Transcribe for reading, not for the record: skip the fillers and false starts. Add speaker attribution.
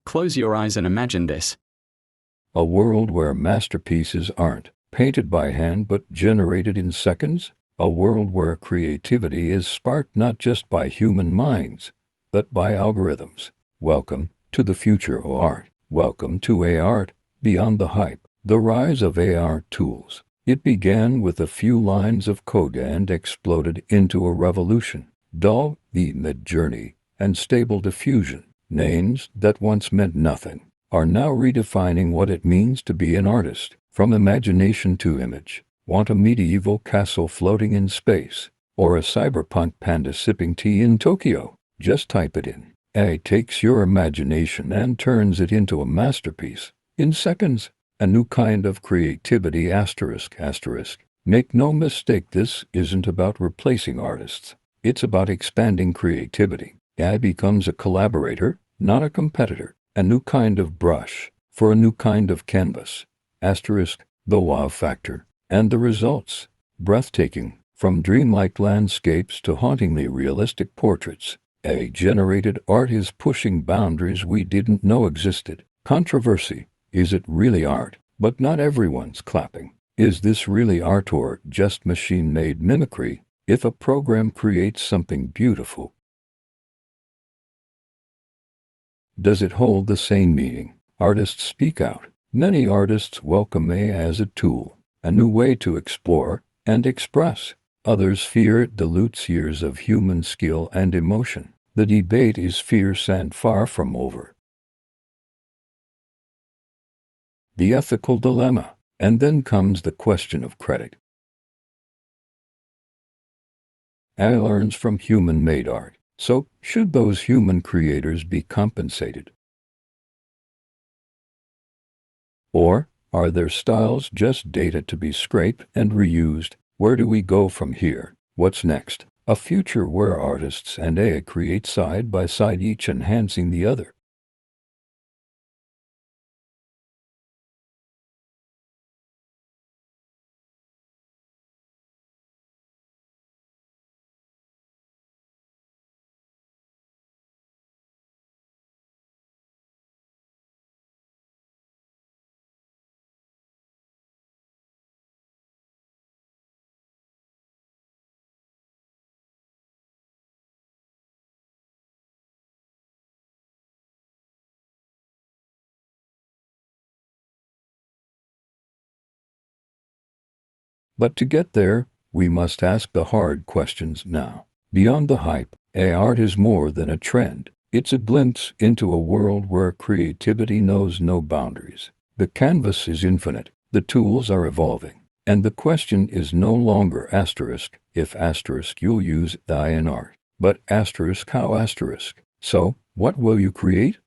Speaker 1: Close your eyes and imagine this.
Speaker 2: A world where masterpieces aren't painted by hand but generated in seconds. A world where creativity is sparked not just by human minds, but by algorithms. Welcome to the future of art. Welcome to ART Beyond the Hype. The rise of AR tools. It began with a few lines of code and exploded into a revolution. Dull, the Midjourney, and Stable Diffusion, names that once meant nothing, are now redefining what it means to be an artist. From imagination to image. Want a medieval castle floating in space, or a cyberpunk panda sipping tea in Tokyo? Just type it in. AI takes your imagination and turns it into a masterpiece. In seconds, a new kind of creativity asterisk. Make no mistake, this isn't about replacing artists. It's about expanding creativity. AI becomes a collaborator, not a competitor. A new kind of brush for a new kind of canvas. Asterisk, the wow factor. And the results, breathtaking, from dreamlike landscapes to hauntingly realistic portraits. AI-generated art is pushing boundaries we didn't know existed. Controversy, is it really art? But not everyone's clapping. Is this really art or just machine-made mimicry? If a program creates something beautiful, does it hold the same meaning? Artists speak out. Many artists welcome AI as a tool, a new way to explore and express. Others fear it dilutes years of human skill and emotion. The debate is fierce and far from over. The ethical dilemma. And then comes the question of credit. AI learns from human-made art. So, should those human creators be compensated? Or are their styles just data to be scraped and reused? Where do we go from here? What's next? A future where artists and AI create side by side, each enhancing the other. But to get there, we must ask the hard questions now. Beyond the hype, AI art is more than a trend. It's a glimpse into a world where creativity knows no boundaries. The canvas is infinite, the tools are evolving, and the question is no longer asterisk, if asterisk you'll use AI in art, but asterisk how asterisk. So, what will you create?